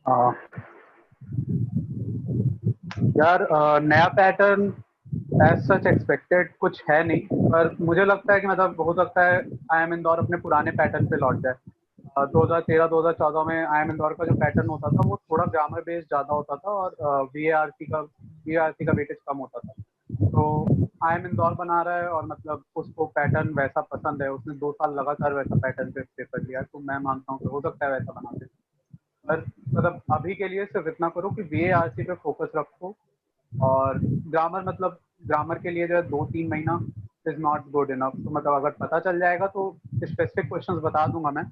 आ, यार नया pattern as such expected कुछ है नहीं, पर मुझे लगता है कि मतलब हो सकता है आई एम इंदौर अपने पुराने पैटर्न पे लौट जाए। 2013-2014 में आई एम इंदौर का जो पैटर्न होता था वो थोड़ा ग्रामर बेस्ड ज़्यादा होता था और वी ए आर सी का वेटेज कम होता था। तो आई एम इंदौर बना रहा है और मतलब उसको पैटर्न वैसा पसंद है, उसने 2 साल लगातार वैसा पैटर्न पे पेपर लिया, तो मैं मानता हूँ कि हो सकता है वैसा बना दे। पर मतलब अभी के लिए सिर्फ इतना करो कि वी ए आर सी पे फोकस रखो। और ग्रामर ग्रामर के लिए जो है 2-3 महीना इज नॉट गुड इनफ। तो मतलब अगर पता चल जाएगा तो स्पेसिफिक क्वेश्चंस बता दूंगा मैं।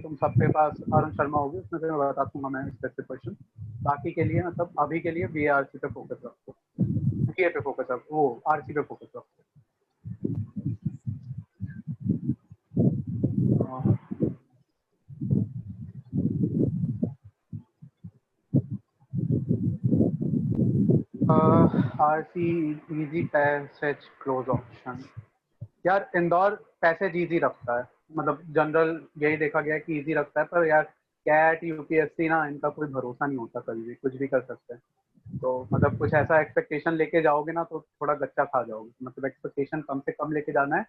तुम सबके पास अरुण शर्मा होगी, उसमें से मैं बता दूंगा मैं स्पेसिफिक क्वेश्चन। बाकी के लिए मतलब अभी के लिए वी आर सी पे फोकस रखो, वी ए पे फोकस रखो, वो आर सी पे फोकस रखो। R C easy passage close option. यार इंदौर पैसेज इजी रखता है, मतलब जनरल यही देखा गया है कि इजी रखता है, पर यार कैट यूपीएससी ना, इनका कोई भरोसा नहीं होता, कभी भी कुछ भी कर सकते हैं। तो मतलब कुछ ऐसा एक्सपेक्टेशन लेके जाओगे ना तो थोड़ा गच्चा खा जाओगे। मतलब एक्सपेक्टेशन कम से कम लेके जाना है,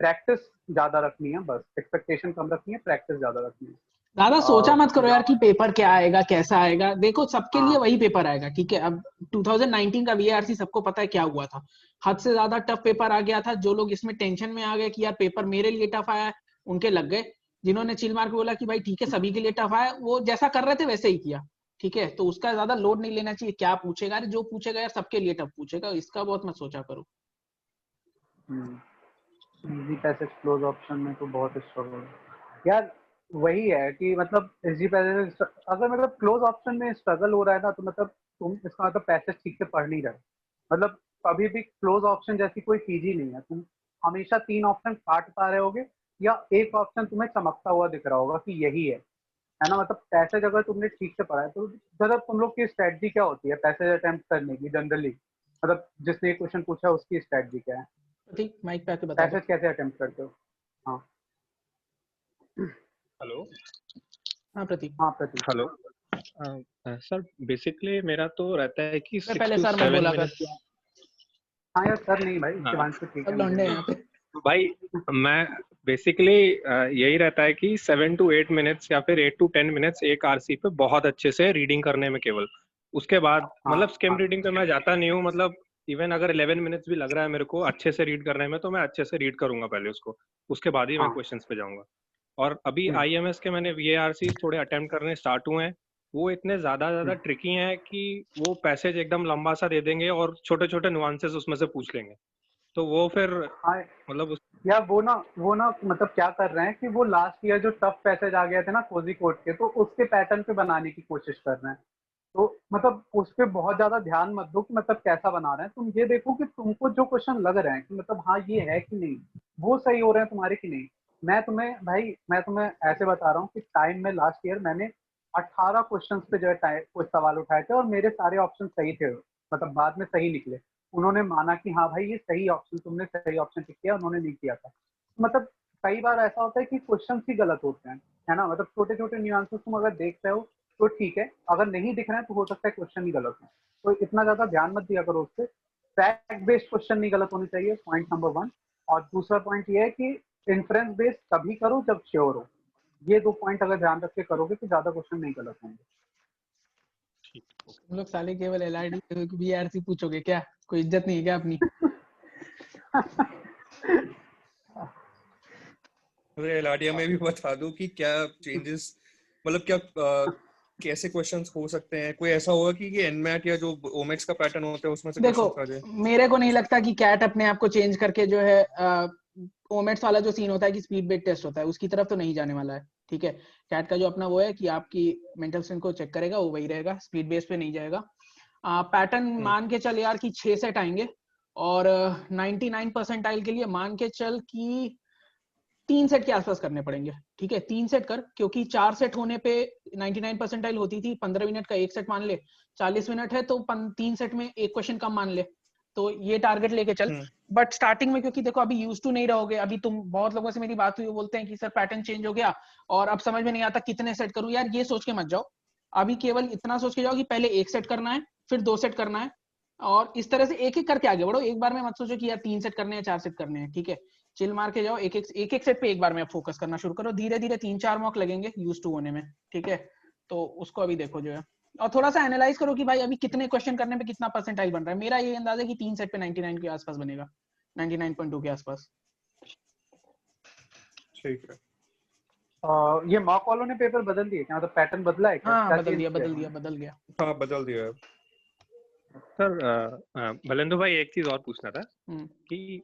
प्रैक्टिस ज्यादा रखनी है, बस एक्सपेक्टेशन कम रखनी है, प्रैक्टिस ज्यादा रखनी है। ज्यादा सोचा मत करो यार कि ग्रामर, पेपर क्या आएगा कैसा आएगा। देखो सबके लिए हाँ वही पेपर आएगा, ठीक है। अब 2019 का वीआरसी सबको पता है क्या हुआ था। हद से ज्यादा टफ पेपर आ गया था। जो लोग इसमें टेंशन में आ गए कि यार पेपर मेरे लिए टफ आया है, उनके लग गए। जिन्होंने चिल मार के बोला कि भाई ठीक है सभी के लिए टफ आया, वो जैसा कर रहे थे वैसे ही किया, ठीक है। तो उसका ज्यादा लोड नहीं लेना चाहिए। क्या पूछेगा, अरे जो पूछेगा यार सबके लिए टफ पूछेगा, इसका बहुत मत सोचा करो। इजी पैसेज क्लोज ऑप्शन में तो बहुत स्ट्रगल यार। वही है कि मतलब इजी पैसेज अगर मतलब क्लोज ऑप्शन में स्ट्रगल हो रहा है ना, तो मतलब तुम इसका मतलब पैसेज ठीक से पढ़ नहीं रहे। मतलब कभी भी क्लोज ऑप्शन जैसी कोई चीज ही नहीं है। तुम हमेशा 3 ऑप्शन काट पा रहे होगे या एक ऑप्शन तुम्हें चमकता हुआ दिख रहा होगा कि यही है ना। मतलब पैसेज अगर तुमने ठीक से पढ़ा है तो मतलब तुम लोग की स्ट्रेटजी क्या होती है पैसेज अटेम्प्ट करने की जनरली? मतलब जिसने ये क्वेश्चन पूछा उसकी स्ट्रेटजी क्या है? ठीक, माइक पे आके बता दो। पैसेज कैसे अटेम्प्ट करते हो? हाँ हेलो। हाँ प्रतीक। हाँ प्रतीक। हेलो। सर बेसिकली मेरा तो रहता है कि मैं 6 पहले to सर मत 7 बोला कर। मिनट्स। हाँ यार सर नहीं भाई, हाँ शिवांशु ठीक सब है, मुझे लौंडे हैं नहीं। यहाँ पे। भाई, मैं बेसिकली यही रहता है कि 7 to 8 मिनट्स या फिर 8 to 10 मिनट्स एक आरसी पे बहुत अच्छे से रीडिंग करने में केवल। उसके बाद हाँ मतलब स्किम हाँ रीडिंग पे मैं जाता नहीं हूँ। मतलब इवन अगर 11 मिनट्स भी लग रहा है मेरे को अच्छे से रीड करने में, तो मैं अच्छे से रीड करूंगा पहले उसको, उसके बाद ही मैं हाँ। क्वेश्चंस पे जाऊंगा। और अभी हम्म, आईएमएस के मैंने वीएआरसी थोड़े अटेम्प्ट करने स्टार्ट हुए हैं। वो इतने ज्यादा हम्म। ट्रिकी हैं कि वो पैसेज एकदम लंबा सा दे देंगे और छोटे छोटे नुआंसेस उसमें से पूछ लेंगे। तो वो फिर हाँ मतलब यार वो ना मतलब क्या कर रहे हैं कि वो लास्ट ईयर जो टफ पैसेज आ गए थे ना कोझिकोड के, तो उसके पैटर्न पे बनाने की कोशिश कर रहे हैं। तो मतलब उस पर बहुत ज्यादा ध्यान मत दो कि मतलब कैसा बना रहे हैं। तुम ये देखो कि तुमको जो क्वेश्चन लग रहे हैं कि मतलब हाँ ये है कि नहीं, वो सही हो रहे हैं तुम्हारे कि नहीं। मैं तुम्हें ऐसे बता रहा हूँ कि टाइम में लास्ट ईयर मैंने 18 क्वेश्चन पे जो है कुछ सवाल उठाए थे और मेरे सारे ऑप्शन सही थे, मतलब बाद में सही निकले। उन्होंने माना कि हाँ भाई ये सही ऑप्शन, तुमने सही ऑप्शन टिक किया, उन्होंने नहीं किया था। मतलब कई बार ऐसा होता है कि क्वेश्चन ही गलत होते हैं, है ना। मतलब छोटे छोटे न्यूआंसेस तुम अगर देख रहे हो तो ठीक है, अगर नहीं दिख रहे हैं तो हो सकता है क्वेश्चन ही गलत हो। तो इतना ज्यादा ध्यान मत दिया करो उससे। फैक्ट बेस्ड क्वेश्चन नहीं गलत होने चाहिए, पॉइंट नंबर 1। और दूसरा पॉइंट ये है कि इंफरेंस बेस्ड तभी करो जब श्योर हो। ये 2 पॉइंट अगर ध्यान रख के करोगे तो ज्यादा क्वेश्चन नहीं गलत होंगे। तुम लोग साले केवल एलआरडी बीआरसी पूछोगे क्या? कोई इज्जत नहीं है क्या अपनी? अरे लाडिया में भी बता दूं कि क्या चेंजेस, मतलब क्या कैसे क्वेश्चंस हो सकते हैं। कोई ऐसा होगा कि एनमैट या जो ओमेट्स का पैटर्न होता है उसमें से देखो क्वेश्चंस आ जाए? मेरे को नहीं लगता कि कैट अपने आप को चेंज करके जो है ओमेट्स वाला जो सीन होता है कि स्पीड बेस्ड टेस्ट होता है उसकी तरफ तो नहीं जाने वाला है, ठीक है। कैट का जो अपना वो है कि आपकी मेंटल स्ट्रेंथ को चेक करेगा, वो वही रहेगा, स्पीड बेस्ड पे नहीं जाएगा। पैटर्न मान के चल यार कि 6 सेट आएंगे और 99 परसेंटाइल के लिए मान के चल कि 3 सेट के आसपास करने पड़ेंगे, ठीक है। 3 सेट कर, क्योंकि 4 सेट होने पे 99 परसेंटाइल होती थी। 15 मिनट का एक सेट मान ले, 40 मिनट है तो 3 सेट में एक क्वेश्चन कम मान ले। तो ये टारगेट लेके चल। बट स्टार्टिंग में क्योंकि देखो अभी यूज टू नहीं रहोगे, अभी तुम बहुत लोगों से मेरी बात हुई, वो बोलते हैं कि सर पैटर्न चेंज हो गया और अब समझ में नहीं आता कितने सेट करूं। यार ये सोच के मत जाओ, अभी केवल इतना सोच के जाओ कि पहले एक सेट करना है, फिर 2 सेट करना है, और इस तरह से एक एक करके आगे बढ़ो। एक बार में मत सोचो कि यार 3 सेट करने हैं 4 सेट करने हैं, ठीक है। चिल मार के जाओ, एक एक सेट पे एक बार में आप फोकस करना शुरू करो, धीरे धीरे 3-4 मॉक लगेंगे यूज टू होने में, ठीक है। तो उसको अभी देखो जो है, और थोड़ा सा एनालाइज करो कि भाई अभी कितने क्वेश्चन करने पे कितना परसेंटाइल बन रहा है। मेरा ये अंदाजा है कि 3 सेट पे 99 के आसपास बनेगा, 99.2 के आसपास। ठीक है। ये मॉक वालों ने पेपर बदल दिए क्या, मतलब पैटर्न बदला है क्या, हाँ क्या बदल चेंज दिया किया बदल है? दिया बदल गया। हाँ बदल दिया है। सर बलेंदु भाई एक चीज और पूछना था कि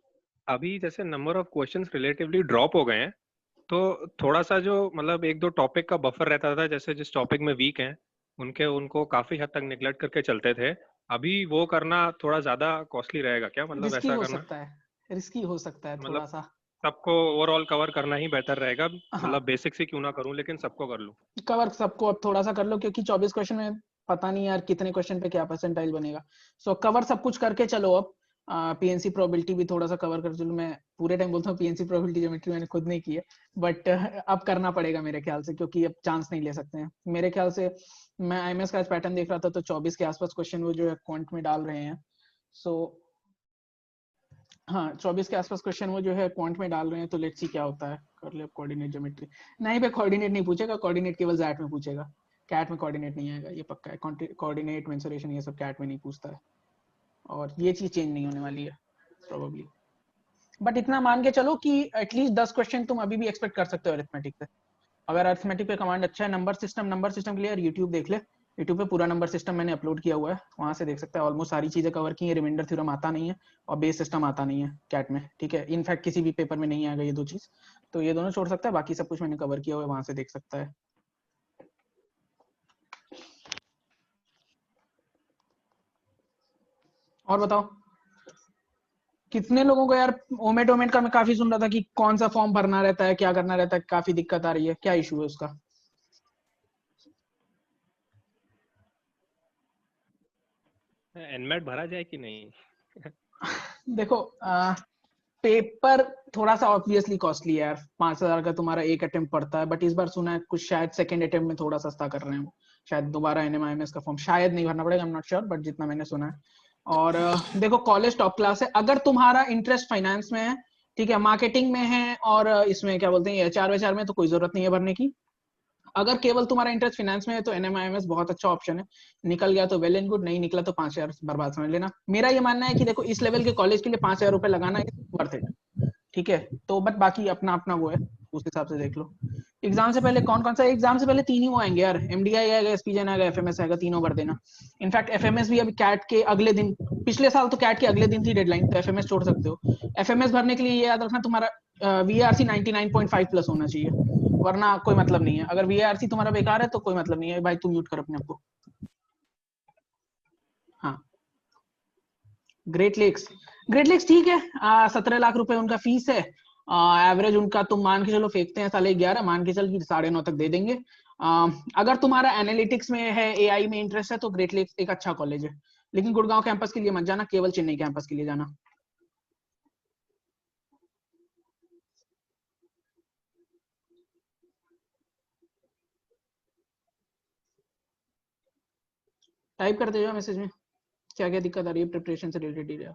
अभी जैसे number of questions relatively drop हो गए हैं, तो थोड़ा सा जो मतलब 1-2 टॉपिक का बफर रहता था, जैसे जिस टॉपिक में वीक हैं उनको काफी हद तक निगलेक्ट करके चलते थे, अभी वो करना थोड़ा ज्यादा कॉस्टली रहेगा क्या, मतलब रिस्की ऐसा हो करना, सकता है, रिस्की हो सकता है थोड़ा मतलब सा। सबको ओवरऑल कवर करना ही बेहतर रहेगा, हाँ मतलब बेसिक से क्यों ना करूं लेकिन सबको कर लूं। कवर सबको अब थोड़ा सा कर लो, क्योंकि 24 क्वेश्चन में पता नहीं यार कितने क्वेश्चन पे क्या परसेंटाइल बनेगा। सो कवर सब कुछ करके चलो अब। पीएनसी प्रोबेबिलिटी भी थोड़ा सा कवर कर चलो। मैं पूरे टाइम बोलता हूँ पीएनसी प्रोबेबिलिटी ज्योमेट्री मैंने खुद नहीं की है, बट अब करना पड़ेगा मेरे ख्याल से, क्योंकि अब चांस नहीं ले सकते हैं मेरे ख्याल से। मैं आईएमएस का आज पैटर्न देख रहा था तो 24 के आसपास क्वेश्चन वो जो है क्वांट में डाल रहे हैं। सो हाँ 24 के आसपास क्वेश्चन वो जो है क्वांट में डाल रहे हैं, तो लेट्स सी क्या होता है। कर ले कोऑर्डिनेट ज्योमेट्री, नहीं पे कोऑर्डिनेट नहीं पूछेगा, कोऑर्डिनेट केवल जैट में पूछेगा, कैट में कोऑर्डिनेट नहीं आएगा, ये पक्का है। कोऑर्डिनेट मेंसुरेशन ये सब कैट में नहीं पूछता है, और ये चीज चेंज नहीं होने वाली है प्रोबेबली। बट इतना मान के चलो कि एटलीस्ट 10 क्वेश्चन तुम अभी भी एक्सपेक्ट कर सकते हो अरिथमेटिक से। अगर अरिथमेटिक पे कमांड अच्छा है, नंबर सिस्टम के लिए यूट्यूब देख ले, यूट्यूब पे पूरा नंबर सिस्टम मैंने अपलोड किया हुआ है, वहां से देख सकते हैं। ऑलमोस्ट सारी चीजें कवर की है, रिमाइंडर थ्योरम आता नहीं है और बेस सिस्टम आता नहीं है कैट में, ठीक है। इनफैक्ट किसी भी पेपर में नहीं आएगा ये 2 चीज, तो ये दोनों छोड़ सकता है, बाकी सब कुछ मैंने कवर किया हुआ है, वहां से देख सकता है। और बताओ कितने लोगों को यार ओमेट का मैं काफी सुन रहा था कि कौन सा फॉर्म भरना रहता है, क्या करना रहता है, काफी दिक्कत आ रही है, क्या इशू है उसका? एनमेट भरा जाए कि नहीं? देखो पेपर थोड़ा सा ऑब्वियसली कॉस्टली है यार, 5,000 का तुम्हारा एक अटेम्प्ट पड़ता है, बट इस बार सुना है कुछ शायद सेकंड अटेम्प्ट में थोड़ा सस्ता कर रहे हैं वो, शायद दोबारा एनएमआईएमएस का फॉर्म शायद नहीं भरना पड़ेगा, I am not sure, but जितना मैंने सुना है। और देखो कॉलेज टॉप क्लास है, अगर तुम्हारा इंटरेस्ट फाइनेंस में है, ठीक है, मार्केटिंग में है, और इसमें क्या बोलते हैं एचआर में, तो कोई जरूरत नहीं है भरने की। अगर केवल तुम्हारा इंटरेस्ट फाइनेंस में है तो एनएमआईएमएस बहुत अच्छा ऑप्शन है, निकल गया तो वेल एंड गुड, नहीं निकला तो 5,000 बर्बाद समझ लेना। मेरा ये मानना है कि देखो इस लेवल के कॉलेज के लिए 5,000 रुपए लगाना वर्थ इट, ठीक है। तो बट बाकी अपना अपना वो है, उस हिसाब से देख लो। एग्जाम से पहले कौन कौन सा एग्जाम से पहले 3 ही वो आएंगे यार, एमडीआई आएगा, एसपीजन आएगा, एफएमएस आएगा, तीनों भर देना। इनफैक्ट एफएमएस भी अभी कैट के अगले दिन, पिछले साल तो कैट के अगले दिन थी डेडलाइन, तो एफएमएस छोड़ सकते हो। एफएमएस भरने के लिए ये याद रखना तुम्हारा वीआरसी 99.5 प्लस होना चाहिए, वरना कोई मतलब नहीं है। अगर वीआरसी तुम्हारा बेकार है तो कोई मतलब नहीं है भाई, तुम म्यूट कर अपने आप को। हाँ ग्रेट लेक्स ठीक है, 17 लाख रुपए उनका फीस है। एवरेज उनका तुम मान के चलो, फेंकते हैं साले 11, मान के चल कि 9.5 तक दे देंगे। अगर तुम्हारा एनालिटिक्स में है, एआई में इंटरेस्ट है, तो ग्रेट लेक्स एक अच्छा कॉलेज है, लेकिन गुड़गांव कैंपस के लिए मत जाना, केवल चेन्नई कैंपस के लिए जाना। टाइप करते जाओ मैसेज में क्या क्या दिक्कत आ रही है प्रिपरेशन से रिलेटेड है।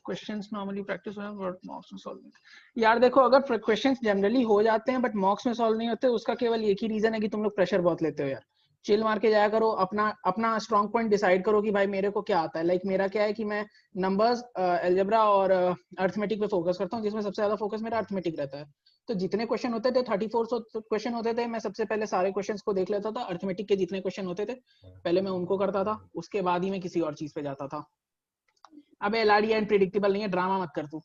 क्वेश्चंस नॉर्मली प्रैक्टिस मॉक्स में सॉल्व नहीं। यार देखो अगर क्वेश्चंस जनरली हो जाते हैं बट मॉक्स में सॉल्व नहीं होते, उसका केवल एक ही रीजन है कि तुम लोग प्रेशर बहुत लेते हो यार। चिल मार के जाया करो, अपना अपना स्ट्रॉन्ग पॉइंट डिसाइड करो कि भाई मेरे को क्या आता है। लाइक मेरा क्या है कि मैं नंबर्स, अलजेब्रा और अर्थमेटिक पे फोकस करता हूँ, जिसमें सबसे ज्यादा फोकस मेरा अर्थमेटिक रहता है। तो जितने क्वेश्चन होते थे 34 क्वेश्चन होते थे, मैं सबसे पहले सारे क्वेश्चंस को देख लेता था। अर्थमेटिक के जितने क्वेश्चन होते थे पहले मैं उनको करता था, उसके बाद ही मैं किसी और चीज पे जाता था। अबे एलआरडी अनप्रेडिक्टेबल नहीं है, ड्रामा मत कर तू,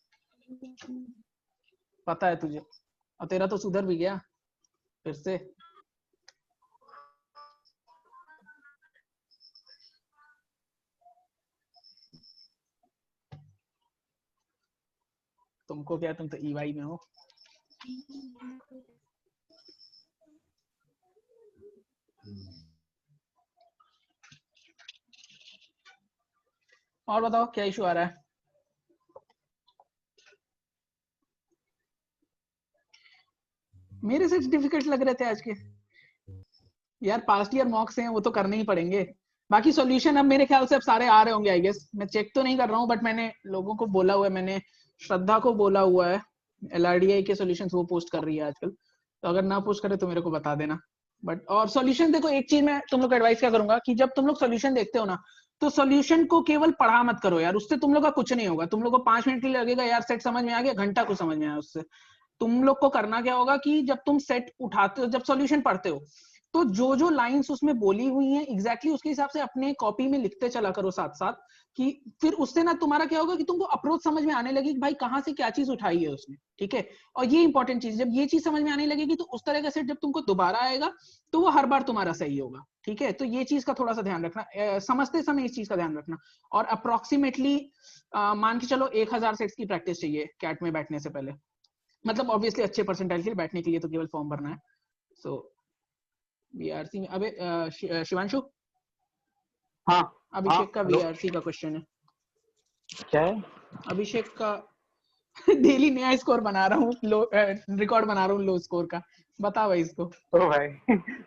पता है तुझे, और तेरा तो सुधर भी गया फिर से। तुमको क्या, तुम तो ईवाई में हो। और बताओ क्या इशू आ रहा है? मेरे से डिफिकल्ट लग रहे थे आज के यार। पास्ट ईयर मॉक्स हैं, वो तो करने ही पड़ेंगे। बाकी सॉल्यूशन अब मेरे ख्याल से अब सारे आ रहे होंगे आई गेस। मैं चेक तो नहीं कर रहा हूँ, बट मैंने लोगों को बोला हुआ है, मैंने श्रद्धा को बोला हुआ है, LRDI के सॉल्यूशंस वो पोस्ट कर रही है आजकल, तो अगर ना पोस्ट करे तो मेरे को बता देना। बट और सॉल्यूशन देखो, एक चीज मैं तुम लोग को एडवाइस क्या करूंगा कि जब तुम लोग सॉल्यूशन देखते हो ना, तो सॉल्यूशन को केवल पढ़ा मत करो यार, उससे तुम लोग का कुछ नहीं होगा। तुम लोग को 5 मिनट के लिए लगेगा यार सेट समझ में आ गया, घंटा को समझ में आया उससे। तुम लोग को करना क्या होगा कि जब तुम सेट उठाते हो, जब सॉल्यूशन पढ़ते हो, तो जो जो लाइंस उसमें बोली हुई हैं एग्जैक्टली उसके हिसाब से अपने कॉपी में लिखते चला करो साथ साथ, कि फिर उससे ना तुम्हारा क्या होगा कि तुमको अप्रोच समझ में आने लगेगी कि भाई कहाँ से क्या चीज उठाई है उसने, ठीक है। और ये इंपॉर्टेंट चीज, जब ये चीज समझ में आने लगेगी तो उस तरह का सेट जब तुमको दोबारा आएगा तो वो हर बार तुम्हारा सही होगा, ठीक है। तो ये चीज का थोड़ा सा ध्यान रखना, समझते समय इस चीज का ध्यान रखना। और अप्रोक्सीमेटली मान के चलो 1000 सेट्स की प्रैक्टिस चाहिए कैट में बैठने से पहले। मतलब ऑब्वियसली अच्छे परसेंटाइल के लिए बैठने के लिए तो केवल फॉर्म भरना है। सो VRC में अबे शिवांशु, हाँ अभिषेक का हेलो। VRC का क्वेश्चन है। क्या है? अभिषेक का डेली नया स्कोर बना रहा हूँ, लो रिकॉर्ड बना रहा हूँ लो स्कोर का। बता भाई इसको। ओ भाई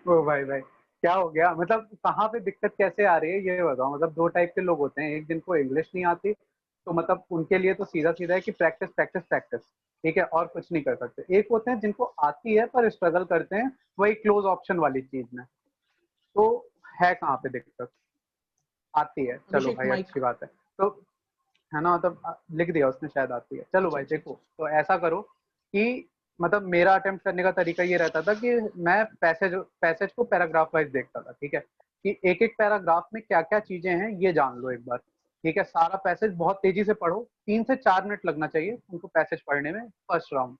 ओ भाई क्या हो गया? मतलब कहाँ पे दिक्कत कैसे आ रही है ये बताओ। मतलब दो टाइप के लोग होते हैं, एक जिनको इंग्लिश नहीं आती, तो मतलब उनके लिए तो सीधा सीधा है कि प्रैक्टिस प्रैक्टिस प्रैक्टिस, ठीक है, और कुछ नहीं कर सकते। एक होते हैं जिनको आती है पर स्ट्रगल करते हैं वही क्लोज ऑप्शन वाली चीज में। तो है कहाँ पे दिक्कत? आती है, चलो अभिषेक भाई माइक। अच्छी बात है। तो है ना, मतलब लिख दिया उसने शायद आती है। चलो अच्छा, भाई अच्छा, देखो, तो ऐसा करो कि मतलब मेरा अटेम्प्ट करने का तरीका ये रहता था कि मैं पैसेज को पैराग्राफ वाइज देखता था, ठीक है, कि एक एक पैराग्राफ में क्या क्या चीजें हैं ये जान लो एक बार, ठीक है। सारा पैसेज बहुत तेजी से पढ़ो, 3 से 4 मिनट लगना चाहिए उनको पैसेज पढ़ने में, फर्स्ट राउंड,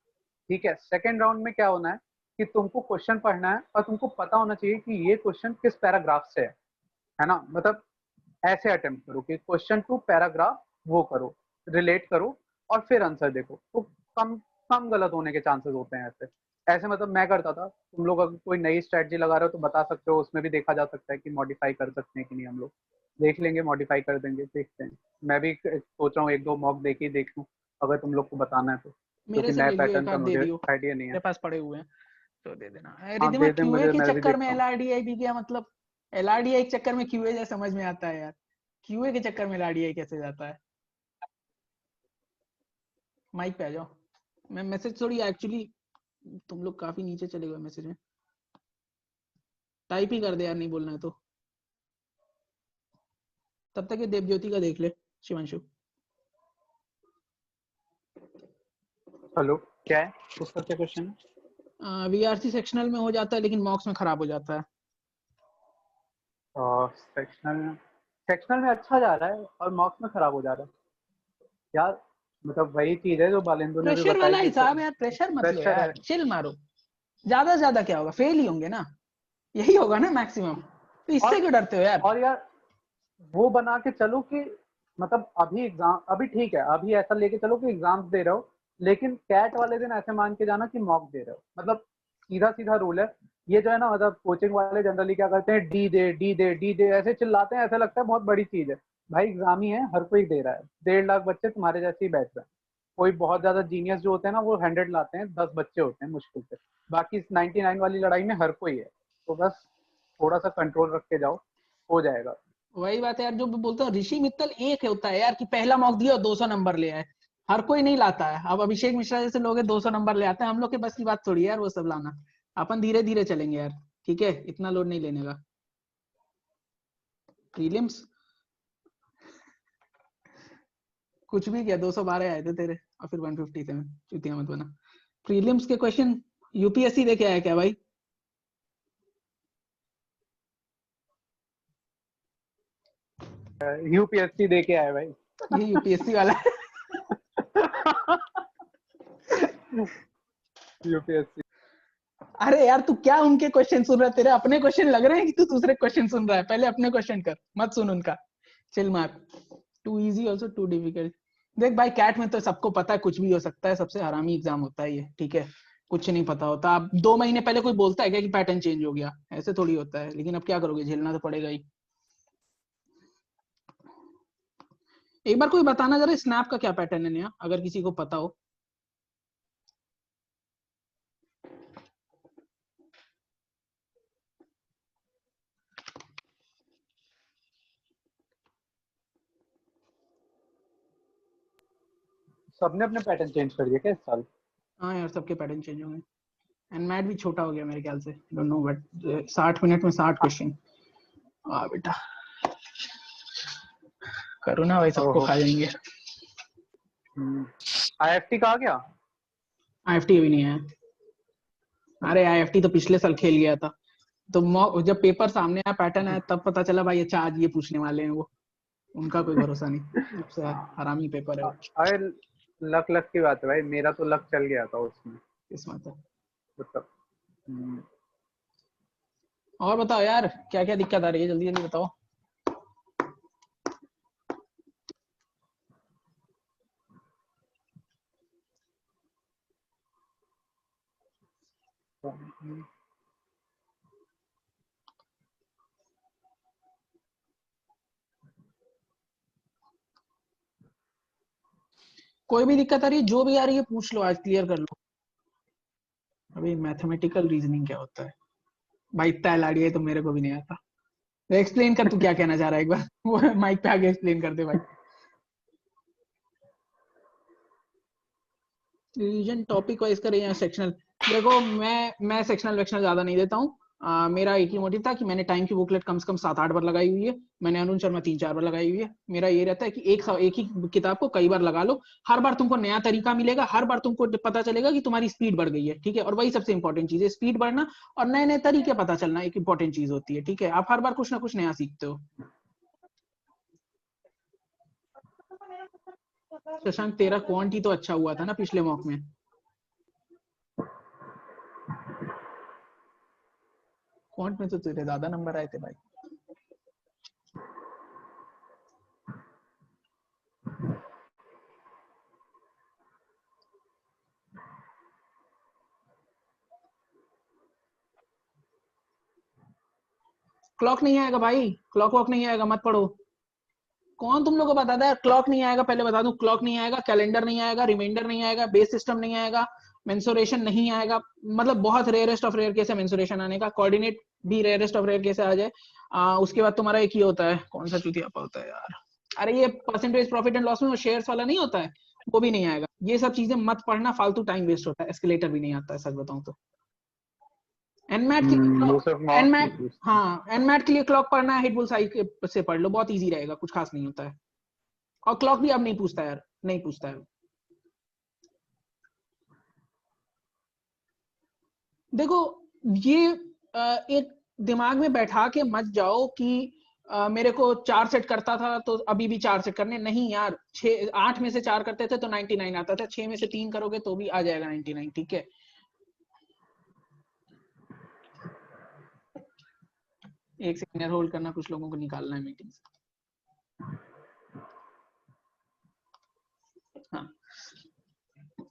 ठीक है। सेकेंड राउंड में क्या होना है कि तुमको क्वेश्चन पढ़ना है और तुमको पता होना चाहिए कि ये क्वेश्चन किस पैराग्राफ से है ना। मतलब ऐसे अटेम्प्ट करो कि क्वेश्चन टू पैराग्राफ वो करो, रिलेट करो, और फिर आंसर देखो, तो कम कम गलत होने के चांसेस होते हैं ऐसे। ऐसे मतलब मैं करता था। तुम लोग अगर कोई नई स्ट्रेटजी लगा रहे हो तो बता सकते हो, उसमें भी देखा जा सकता है कि मॉडिफाई कर सकते हैं कि नहीं। हम लोग देख लेंगे, मॉडिफाई कर देंगे, देखते हैं। मैं भी सोच रहा हूँ 1-2 मॉक देख लूँ अगर तुम लोग को बताना है तो, मेरे क्योंकि से नए ले लियो, पैटर्न एक का हाथ दे मुझे दियो, आइडिया नहीं है। मेरे पास पड़े हुए हैं तो दे देना। हाँ रिद्धिमा दे दे QA मुझे, के मैं भी चक्कर में देखता हूँ। LRDI भी गया, मतलब LRDI के चक्कर में QA जैसा समझ में आता है यार। QA के चक्कर में LRDI कैसे जाता है? माइक पे आ जाओ। मैं मैसेज थोड़ी एक्चुअली, तुम लोग काफी नीचे चले गए मैसेज में। टाइप ही कर दे यार, नहीं बोलना है तो। तब तक ये देवज्योति का देख ले शिवांशु। हेलो, क्या है उसका, क्या क्वेश्चन है? VRC सेक्शनल में हो जाता है लेकिन मॉक्स में खराब हो जाता है। सेक्शनल में अच्छा जा रहा है और मॉक्स में खराब हो जा रहा है यार। मतलब वही चीज है जो बालेंदु ने भी प्रेशर बताई वाला कि हिसाब यार, प्रेशर मत लो प्रेशर है। यार, चिल मारो। ज्यादा से ज्यादा क्या होगा, फेल ही होंगे ना, यही होगा ना मैक्सिमम। तो इससे और क्यों डरते हो यार? और यार वो बना के चलो कि मतलब अभी एग्जाम, अभी ठीक है, अभी ऐसा लेके चलो कि एग्जाम्स दे रहे हो, लेकिन कैट वाले दिन ऐसे मान के जाना कि मॉक दे रहे हो। मतलब सीधा सीधा रूल है ये जो है ना। मतलब कोचिंग वाले जनरली क्या करते हैं, डी दे डी दे डी दे ऐसे चिल्लाते हैं, ऐसा लगता है बहुत बड़ी चीज है। भाई एग्जाम ही है, हर कोई दे रहा है। 1.5 लाख बच्चे तुम्हारे जैसे ही बैठ रहे हैं। कोई बहुत ज्यादा जीनियस जो होते हैं ना वो 100 लाते हैं, 10 बच्चे होते हैं मुश्किल से। बाकी 99 वाली लड़ाई में हर कोई है। तो बस थोड़ा सा कंट्रोल रख के जाओ, हो जाएगा। वही बात है यार, जो बोलता हूँ ऋषि मित्तल एक होता है यार कि पहला मॉक दिया और 200 नंबर ले आए। हर कोई नहीं लाता है। अब अभिषेक मिश्रा जैसे लोग 200 नंबर ले आते हैं, हम लोग के बस की बात थोड़ी है यार वो सब लाना। अपन धीरे धीरे चलेंगे यार, ठीक है, इतना लोड नहीं लेने का। प्रीलिम्स कुछ भी किया, 212 आए थे तेरे और फिर 157, चुतिया मत बना। प्रीलिम्स के क्वेश्चन यूपीएससी देके आया क्या भाई? यूपीएससी दे के आए भाई। ये यूपीएससी वाला है। यूपीएससी। अरे यार तू क्या उनके क्वेश्चन सुन रहा है? तेरे अपने क्वेश्चन लग रहे हैं कि तू दूसरे क्वेश्चन सुन रहा है? पहले अपने क्वेश्चन कर, मत सुन उनका। चिल मार। Too easy also too difficult. देख भाई, कैट में तो सबको पता है कुछ भी हो सकता है, सबसे हरामी एग्जाम होता है ये, ठीक है। कुछ नहीं पता होता। अब 2 महीने पहले कोई बोलता है क्या कि पैटर्न चेंज हो गया? ऐसे थोड़ी होता है। लेकिन अब क्या करोगे, झेलना तो पड़ेगा ही। एक बार कोई बताना जरा स्नैप का क्या पैटर्न है नया, अगर किसी को पता हो। सबने अपने पैटर्न चेंज कर दिया क्या इस साल? हाँ यार, सबके पैटर्न चेंज हो गए। एनमैट भी छोटा हो गया मेरे ख्याल से, डोंट नो बट 60 मिनट में 60 क्वेश्चन। आ बेटा करो ना भाई, सबको खा जाएंगे। आईएफटी कहा गया? आईएफटी अभी नहीं आया। अरे आईएफटी तो पिछले साल खेल गया था, तो जब पेपर सामने आया, पैटर्न आया, तब पता चला भाई अच्छा आज ये पूछने वाले हैं वो। उनका कोई भरोसा नहीं, सबसे हरामी पेपर है वो। अरे लक लक की बात है भाई, मेरा तो लक चल गया था उसमें। किस्मत है मतलब और बताओ यार, क्या क्या दिक्कत आ रही है, जल्दी जल्दी बताओ। कोई भी दिक्कत आ रही है, जो भी आ रही है पूछ लो, आज क्लियर कर लो। अभी मैथमेटिकल रीजनिंग क्या होता है भाई, इतना एलआरडी है तो मेरे को भी नहीं आता। तो एक्सप्लेन कर, तू क्या कहना चाह रहा है एक बार वो माइक पे आके एक्सप्लेन कर दे भाई। रीजन टॉपिक वाइज करें या सेक्शनल? देखो मैं सेक्शनल वेक्शनल ज्यादा नहीं देता हूँ। मेरा एक ही मोटिव था कि मैंने टाइम की बुकलेट कम से कम 7-8 बार लगाई हुई है, मैंने अरुण शर्मा 3-4 बार लगाई हुई है। मेरा ये रहता है कि एक ही किताब को कई बार लगा लो, हर बार तुमको नया तरीका मिलेगा, हर बार तुमको पता चलेगा कि तुम्हारी स्पीड बढ़ गई है, ठीक है। और वही सबसे इंपॉर्टेंट चीज है, स्पीड बढ़ना और नए नए तरीके पता चलना एक इंपॉर्टेंट चीज होती है, ठीक है। आप हर बार कुछ ना कुछ नया सीखते हो। शशांक तेरा क्वांटी तो अच्छा हुआ था ना पिछले मॉक में? क्वांट में तो तेरे ज्यादा नंबर आए थे भाई। क्लॉक नहीं आएगा भाई, क्लॉक वॉक नहीं आएगा, मत पढ़ो। कौन तुम लोग को बताता है क्लॉक नहीं आएगा? पहले बता दूं, क्लॉक नहीं आएगा, कैलेंडर नहीं आएगा, रिमाइंडर नहीं आएगा, बेस सिस्टम नहीं आएगा, मेंसुरेशन नहीं आएगा। मतलब बहुत रेयरेस्ट ऑफ रेयर केस है मेंसुरेशन आने का, कोऑर्डिनेट भी रेयरेस्ट ऑफ रेयर केस आ जाए। उसके बाद तुम्हारा एक ही होता है, कौन सा चूतियापा होता है यार, अरे ये परसेंटेज प्रॉफिट एंड लॉस में वो शेयर्स वाला नहीं होता है, वो भी नहीं आएगा। ये सब चीजें मत पढ़ना, फालतू टाइम वेस्ट होता है। एस्केलेटर भी नहीं आता है, सच बताऊं तो। एनमैट के लिए एनमैट, हाँ एनमैट के लिए क्लॉक पढ़ना है, हिट बुलसाई से पढ़ लो, बहुत इजी रहेगा, कुछ खास नहीं होता है। और क्लॉक भी अब नहीं पूछता यार, नहीं पूछता है। देखो ये एक दिमाग में बैठा के मत जाओ कि मेरे को 4 सेट करता था तो अभी भी 4 सेट करने, नहीं यार। 8 में से 4 करते थे तो 99 आता था, 6 में से 3 करोगे तो भी आ जाएगा 99, ठीक है। एक सेकंड होल्ड करना, कुछ लोगों को निकालना है मीटिंग से।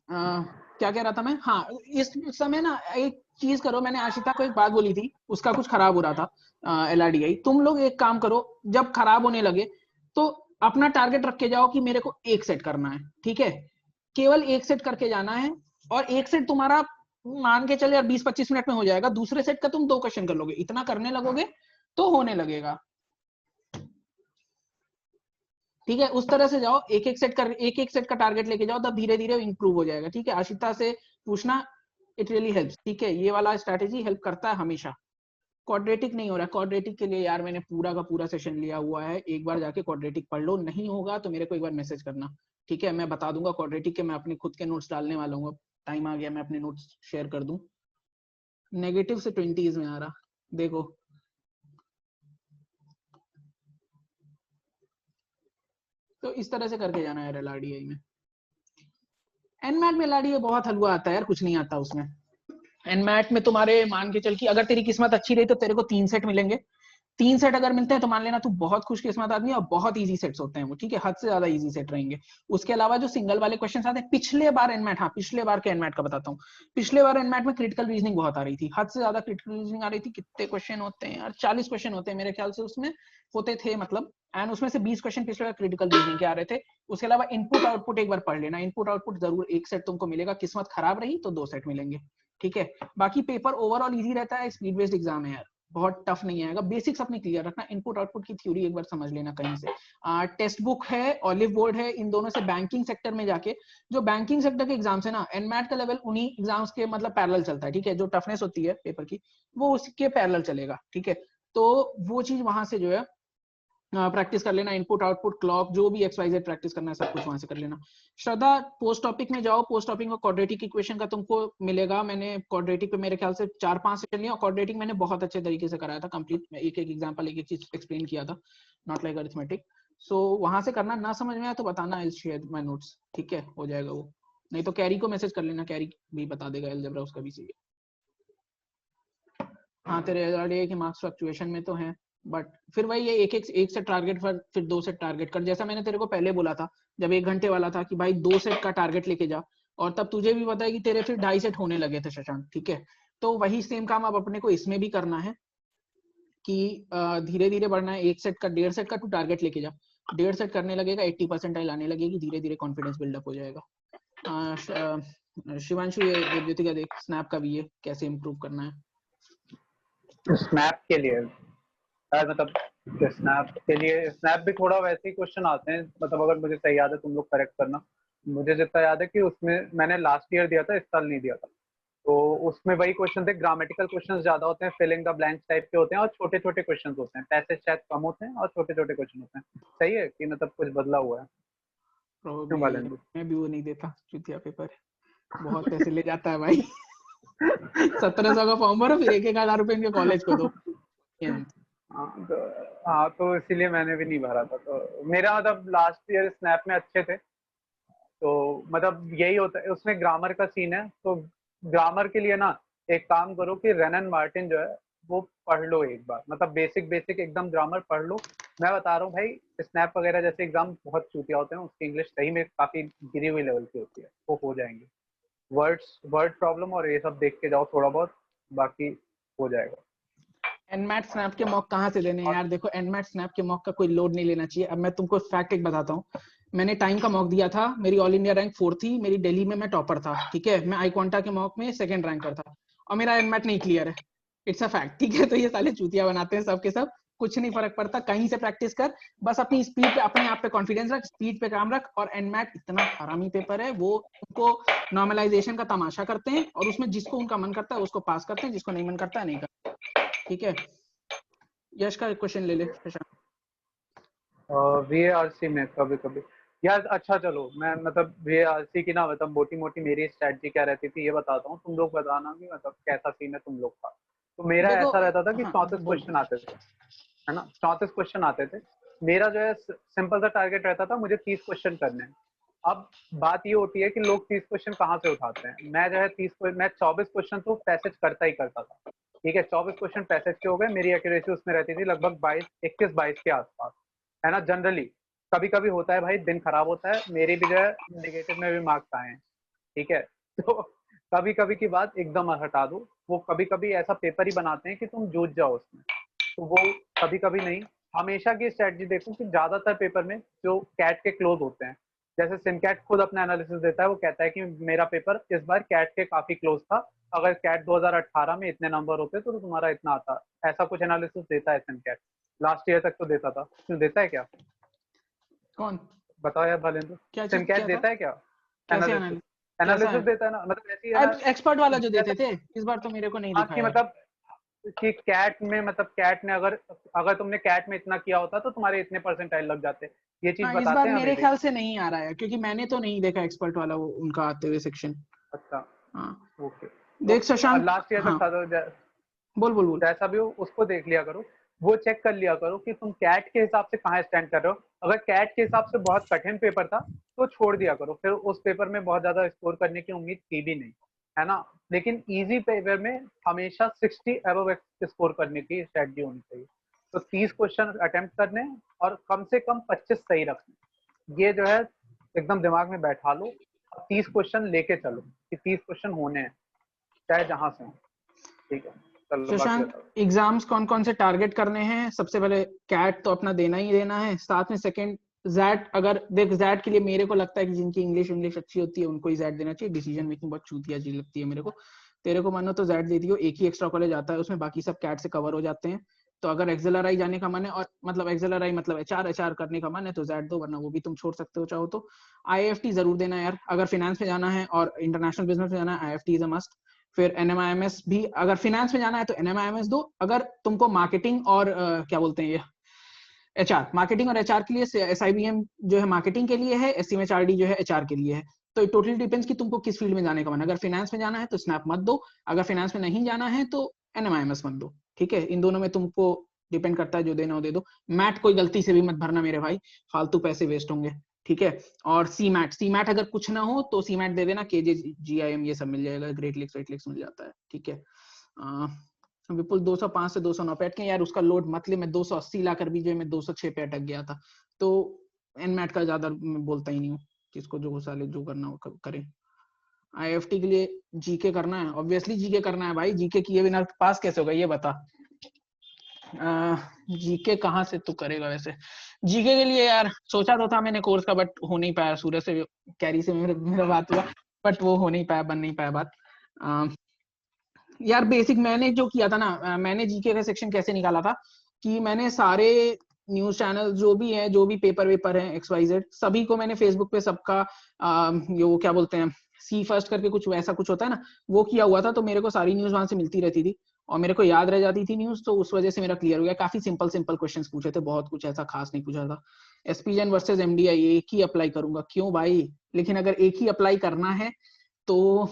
हाँ क्या कह रहा था मैं? हाँ इस समय ना एक चीज करो, मैंने आशिता को एक बात बोली थी, उसका कुछ खराब हो रहा था एलआरडीआई। तुम लोग एक काम करो, जब खराब होने लगे तो अपना टारगेट रख के जाओ कि मेरे को 1 सेट करना है, ठीक है। केवल 1 सेट करके जाना है, और 1 सेट तुम्हारा मान के चले यार 20-25 मिनट में हो जाएगा। दूसरे सेट का तुम 2 क्वेश्चन कर लोगे, इतना करने लगोगे तो होने लगेगा, ठीक है। उस तरह से जाओ, एक एक सेट का टारगेट लेके जाओ, तब धीरे धीरे इंप्रूव हो जाएगा, ठीक है। आशिता से पूछना, इट रियली हेल्प्स, ठीक है। ये वाला स्ट्रैटेजी हेल्प करता है हमेशा। क्वाड्रेटिक नहीं हो रहा, क्वाड्रेटिक के लिए यार मैंने पूरा का पूरा सेशन लिया हुआ है, एक बार जाके क्वाड्रेटिक पढ़ लो। नहीं होगा तो मेरे को एक बार मैसेज करना, ठीक है। मैं बता दूंगा क्वाड्रेटिक के, मैं अपने खुद के नोट्स डालने वाला हूँ। टाइम आ गया, मैं अपने नोट्स शेयर कर दूं। नेगेटिव से 20s में आ रहा, देखो तो इस तरह से करके जाना है एलआरडीआई में। एनमैट में एलआरडीआई बहुत हलवा आता है यार, कुछ नहीं आता उसमें। एनमैट में तुम्हारे मान के चल की अगर तेरी किस्मत अच्छी रही तो तेरे को 3 सेट मिलेंगे, 3 सेट अगर मिलते हैं तो मान लेना तू बहुत खुशकिस्मत आदमी है, और बहुत इजी सेट्स होते हैं वो, ठीक है, हद से ज्यादा इजी सेट रहेंगे। उसके अलावा जो सिंगल वाले क्वेश्चन आते हैं, पिछले बार एनमैट, हाँ पिछले बार के एनमैट का बताता हूँ, पिछले बार एनमैट में क्रिटिकल रीजनिंग बहुत आ रही थी, हद से ज्यादा क्रिटिकल रीजनिंग आ रही थी। कितने क्वेश्चन होते हैं यार, 40 क्वेश्चन होते हैं मेरे ख्याल से उसमें, होते थे मतलब, एंड उसमें से 20 क्वेश्चन पिछले बार क्रिटिकल रीजनिंग के आ रहे थे। उसके अलावा इनपुट आउटपुट एक बार पढ़ लेना, इनपुट आउटपुट जरूर एक सेट तुमको मिलेगा, किस्मत खराब रही तो 2 सेट मिलेंगे, ठीक है। बाकी पेपर ओवरऑल इजी रहता है, स्पीड बेस्ड एग्जाम है यार, बहुत टफ नहीं आएगा। बेसिक्स अपनी क्लियर रखना, इनपुट आउटपुट की थ्योरी एक बार समझ लेना कहीं से। टेक्स्ट बुक है, ऑलिव बोर्ड है, इन दोनों से बैंकिंग सेक्टर में जाके, जो बैंकिंग सेक्टर के एग्जाम्स है ना, एनमैट का लेवल उन्हीं एग्जाम्स के मतलब पैरेलल चलता है, ठीक है, जो टफनेस होती है पेपर की वो उसके पैरेलल चलेगा, ठीक है। तो वो चीज वहां से जो है प्रैक्टिस कर लेना, इनपुट आउटपुट क्लॉक जो भी XYZ प्रैक्टिस करना है सब कुछ वहां से कर लेना। श्रद्धा पोस्ट टॉपिक में जाओ, पोस्ट टॉपिक में क्वाड्रेटिक इक्वेशन का तुमको मिलेगा। मैंने क्वाड्रेटिक पे मेरे ख्याल से 4-5 सेशन लिया, क्वाड्रेटिक मैंने बहुत अच्छे तरीके से कराया था कंप्लीट, एक एक एग्जांपल एक एक चीज एक्सप्लेन किया था, नॉट लाइक अरिथमेटिक। सो वहां से करना, ना समझ में आया तो बताना, I will share my notes, ठीक है, हो जाएगा वो। नहीं तो कैरी को मैसेज कर लेना, कैरी भी बता देगा अलजेब्रा उसका भी सही है। हाँ तेरे रिजल्ट के मार्क्स फ्लक्चुएशन में तो हैं, बट फिर वही ये एक से टारगेट फिर 2 सेट टारगेट कर, जैसा मैंने तेरे को पहले बोला था जब 1 घंटे वाला था कि भाई 2 सेट का टारगेट लेके जा, और तब तुझे भी पता है कि तेरे फिर 2.5 सेट होने लगे थे शशांक, ठीक है। तो वही सेम काम अब अपने को इसमें भी करना है कि धीरे धीरे बढ़ना है। 1 सेट का 1.5 सेट का तू टारगेट लेके जा, 1.5 सेट करने लगेगा, 80% आने लगेगी, धीरे धीरे कॉन्फिडेंस बिल्डअप हो जाएगा। शिवांशु ये ज्योतिका देख स्नैप का भी है, कैसे इम्प्रूव करना है स्नैप के लिए यार, मतलब स्नैप भी थोड़ा वैसे ही क्वेश्चन आते हैं, मतलब अगर मुझे सही याद है, तुम लोग करेक्ट करना। मुझे जितना याद है कि उसमें मैंने लास्ट ईयर दिया था, इस साल नहीं दिया था, तो उसमें वही क्वेश्चन थे, ग्रामेटिकल क्वेश्चन ज्यादा होते हैं, फिलिंग द ब्लैंक्स टाइप के होते हैं, और छोटे छोटे क्वेश्चन होते हैं, पैसेज शायद कम होते हैं और छोटे छोटे क्वेश्चन होते हैं। सही है कि मतलब कुछ बदला हुआ है? Probably, मैं भी वो नहीं देता, चुतिया पेपर बहुत पैसे ले जाता है भाई 1700 का फॉर्म भरो, फिर 1,000 रुपए इनके कॉलेज को दो। हाँ तो इसीलिए मैंने भी नहीं भरा था। तो मेरा मतलब लास्ट ईयर स्नैप में अच्छे थे, तो मतलब यही होता है, उसमें ग्रामर का सीन है, तो ग्रामर के लिए ना एक काम करो कि रेन एंड मार्टिन जो है वो पढ़ लो एक बार, मतलब बेसिक बेसिक एकदम ग्रामर पढ़ लो। मैं बता रहा हूँ भाई, स्नैप वगैरह जैसे एग्जाम बहुत चूतिया होते हैं, उसकी इंग्लिश सही में काफी गिरी हुई लेवल की होती है, वो हो जाएंगे। वर्ड प्रॉब्लम और ये सब देख के जाओ थोड़ा बहुत, बाकी हो जाएगा। एनमैट स्नैप के मॉक कहाँ से देने हैं यार? देखो एनमैट स्नैप के मॉक का कोई लोड नहीं लेना चाहिए। अब मैं तुमको फैक्ट एक बताता हूँ, मैंने टाइम का मॉक दिया था, मेरी ऑल इंडिया रैंक 4 थी, मेरी दिल्ली में मैं टॉपर था, ठीक है, मैं आई क्वांटा के मॉक में 2nd रैंक पर था, और मेरा एनमैट नहीं क्लियर है। इट्स अ फैक्ट, ठीक है। तो ये साले चूतिया बनाते हैं सब के सब, कुछ नहीं फर्क पड़ता, कहीं से प्रैक्टिस कर, बस अपनी स्पीड पे, अपने आप पे कॉन्फिडेंस रख, स्पीड पे काम रख। और एनमैट इतना हरामी पेपर है, वो उनको नॉर्मलाइजेशन का तमाशा करते हैं, और उसमें जिसको उनका मन करता है उसको पास करते हैं, जिसको नहीं मन करता है नहीं करते, ठीक है। यश का क्वेश्चन ले ले शशांक। VARC में कभी कभी यार, अच्छा चलो मैं मतलब VARC की ना मतलब मोटी मोटी मेरी स्ट्रेटजी क्या रहती थी ये बताता हूँ, तुम लोग बताना कि मतलब कैसा सीन है तुम लोग का। तो मेरा देखो, ऐसा रहता था कि हाँ 34 बोल। क्वेश्चन आते थे, है ना, 34 क्वेश्चन आते थे। मेरा जो है सिंपल सा टारगेट रहता था, मुझे 30 क्वेश्चन करने हैं। अब बात ये होती है कि लोग 30 क्वेश्चन कहाँ से उठाते हैं। मैं जो है 24 क्वेश्चन तो पैसेज करता ही करता था, ठीक है। 24 क्वेश्चन पैसेज के हो गए, मेरी एक्यूरेसी उसमें रहती थी लगभग 21-22 के आसपास, है ना। जनरली कभी कभी होता है भाई, दिन खराब होता है, मेरी भी जो है नेगेटिव में भी मार्क्स आए हैं, ठीक है। तो कभी कभी की बात एकदम हटा दो, वो कभी कभी ऐसा पेपर ही बनाते हैं कि तुम जूझ जाओ उसमें, तो वो कभी कभी नहीं। हमेशा की स्ट्रेटजी देखो कि ज्यादातर पेपर में जो कैट के क्लोज होते हैं, जैसे सिमकैट खुद अपना एनालिसिस देता है, वो कहता है कि मेरा पेपर इस बार कैट के काफी क्लोज था, अगर कैट 2018 में इतने नंबर होते तो तुम्हारा इतना आता, ऐसा कुछ एनालिसिस देता है सिमकैट। लास्ट ईयर तक तो देता था, क्यों देता है क्या? कौन बताओ यार भालेंद्र, क्या चीज सिमकैट क्या था? देता है क्या कैसे एनालिसिस? कैसा एनालिसिस है? देता है ना, मतलब ऐसी है ना, एक्सपर्ट वाला जो देते जैसे थे, इस बार तो मेरे को नहीं हाँ दिखा कि यार। मतलब कि कैट में, मतलब कैट ने अगर अगर तुमने कैट में इतना किया होता तो तुम्हारे इतने परसेंटाइल लग जाते, ये चीज हाँ इस बताते बार हैं अभी मेरे भी। ख्याल से नहीं आ रहा है, क्योंकि मैंने तो नहीं देखा एक्सपर्ट वाला वो उनका आते हुए सेक्शन। अच्छा, हाँ ओके। देख तो शशांक, लास्ट ईयर हाँ तक था तो बोल बोल बोल। जैसा भी हो उसको देख लिया करो, वो चेक कर लिया करो कि तुम कैट के हिसाब से कहाँ स्टैंड कर रहे हो। अगर कैट के हिसाब से बहुत कठिन पेपर था तो छोड़ दिया करो, फिर उस पेपर में बहुत ज्यादा स्कोर करने की उम्मीद थी भी नहीं, है ना। लेकिन इजी पेपर में हमेशा 60 अबव स्कोर करने की स्ट्रेटजी होनी चाहिए। तो 30 क्वेश्चन अटेम्प्ट करने और कम से कम 25 सही रखने। ये जो है एकदम दिमाग में बैठा लो, 30 क्वेश्चन लेके चलो कि 30 क्वेश्चन होने हैं चाहे जहां से हो, ठीक है। शशांक, एग्जाम्स कौन कौन से टारगेट करने हैं? सबसे पहले कैट तो अपना देना ही देना है, साथ में सेकंड जैट। अगर देख जैट के लिए मेरे को लगता है कि जिनकी इंग्लिश अच्छी होती है उनको ही जैट देना चाहिए। डिसीजन मेकिंग बहुत चूतिया चीज लगती है मेरे को। तेरे को मानो तो जैट दे दियो, एक ही एक्स्ट्रा कॉलेज आता है उसमें, बाकी सब कैट से कवर हो जाते हैं। तो अगर एक्सेलआरआई जाने का मन है, और मतलब एक्सेलआरआई मतलब एचआर करने का मन है तो जैट दो, वरना वो भी तुम छोड़ सकते हो चाहो तो। आईएफटी जरूर देना यार, अगर फाइनेंस में जाना है और इंटरनेशनल बिजनेस में जाना है, आईएफटी इज अ मस्ट। फिर एनएमआईएमएस भी, अगर फाइनेंस में जाना है तो एनएमआईएमएस दो। अगर तुमको मार्केटिंग और क्या बोलते हैं ये एचआर, मार्केटिंग और एचआर के लिए एसआईबीएम जो है मार्केटिंग के लिए है, एससीएमएचआरडी जो है एचआर के लिए है। तो टोटली डिपेंड्स कि तुमको किस फील्ड में जाने का मन है। अगर फाइनेंस में जाना है तो स्नैप मत दो, अगर फाइनेंस में नहीं जाना है तो एनएमआईएमएस मत दो, ठीक है। इन दोनों में तुमको डिपेंड करता है, जो देना हो दे दो। मैट कोई गलती से भी मत भरना मेरे भाई, फालतू पैसे वेस्ट होंगे, ठीक है। और सीमैट अगर कुछ ना हो तो सीमैट दे देना, केजे जीआईएम ये सब मिल जाएगा, ग्रेट लिक्स मिल जाता है, ठीक है। विपुल 205 से 209 पे अटके यार, उसका लोड मत ले। मैं 280 लाकर भी जो मैं 206 पे अटक गया था। तो एनमैट का ज्यादा मैं बोलता ही नहीं हूँ, किसको जो साले जो करना हो करें। आईएफटी के लिए जीके करना है, ऑब्वियसली जीके करना है भाई। जीके किए बिना पास कैसे होगा ये बता। जीके कहाँ से तू करेगा वैसे? जीके के लिए यार सोचा तो था मैंने कोर्स का, बट हो नहीं पाया। सूरज से कैरी से मेरा बात हुआ, बट वो हो नहीं पाया, बन नहीं पाया बात। यार बेसिक मैंने जो किया था ना, मैंने जीके का सेक्शन कैसे निकाला था कि मैंने सारे न्यूज चैनल जो भी है, जो भी पेपर वेपर है XYZ, सभी को मैंने फेसबुक पे सबका वो क्या बोलते हैं सी फर्स्ट करके कुछ वैसा कुछ होता है ना, वो किया हुआ था। तो मेरे को सारी न्यूज वहां से मिलती रहती थी और मेरे को याद रह जाती थी न्यूज, तो उस वजह से मेरा क्लियर हो गया। काफी सिंपल क्वेश्चंस पूछे थे, बहुत कुछ ऐसा खास नहीं पूछा था। एसपीजन वर्सेस एमडीआई एक ही अप्लाई करूंगा, क्यों भाई? लेकिन अगर एक ही अप्लाई करना है तो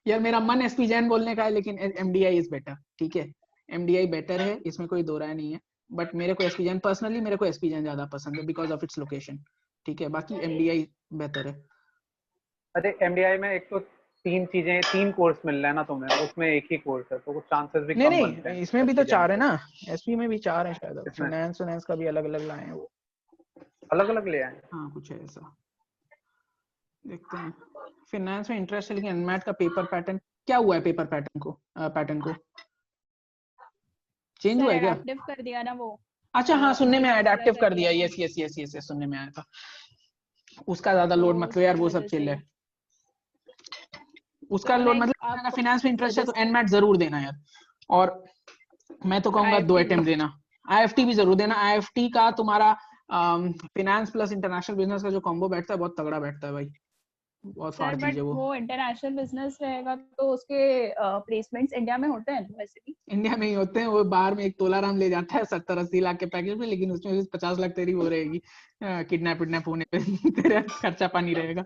यार मेरा मन एसपीजन बोलने का है, लेकिन एमडीआई इज बेटर, ठीक है। एमडीआई बेटर है, इसमें कोई दो राय नहीं है। बट मेरे को एसपीजन पर्सनली मेरे को एसपीजन ज्यादा पसंद है बिकॉज ऑफ इट्स लोकेशन, ठीक है। बाकी एमडीआई बेहतर है। अरे एमडीआई में एक तो तीन कोर्स मिल रहे हैं ना तुम्हें, उसमें एक ही कोर्स है तो कुछ चांसेस भी कम बनते हैं। इसमें भी तो 4 है ना, एसपी में भी 4 है शायद। फाइनेंस का भी अलग अलग लाए हैं, वो अलग अलग ले आए। हाँ कुछ है ऐसा, देखते हैं। फाइनेंस में इंटरेस्ट है, लेकिन एनमैट का पेपर पैटर्न क्या हुआ है? पेपर पैटर्न को चेंज हुआ है क्या? एडैप्टिव कर दिया ना वो। अच्छा हाँ, सुनने में एडैप्टिव कर दिया। यस सुनने में आया था। उसका ज्यादा लोड मत लो यार, वो सब चिल है। उसका लोड मतलब अगर फाइनेंस में इंटरेस्ट है तो एनमैट जरूर देना यार। और मैं तो कहूंगा 2 अटेम्प्ट देना। आईएफटी भी जरूर देना। आईएफटी का तुम्हारा फाइनेंस प्लस इंटरनेशनल बिजनेस का जो कॉम्बो बैठता है बहुत तगड़ा बैठता है भाई, बहुत फाड़ चीज है वो इंटरनेशनल बिजनेस रहेगा तो उसके प्लेसमेंट्स इंडिया में होते हैं वैसे भी। इंडिया में ही होते हैं। वो बाहर में 1 तोला राम ले जाता है 70-80 लाख के पैकेज में, लेकिन उसमें भी 50 लाख तेरी वो रहेगी किडनैप होने पे तेरा खर्चा पानी रहेगा।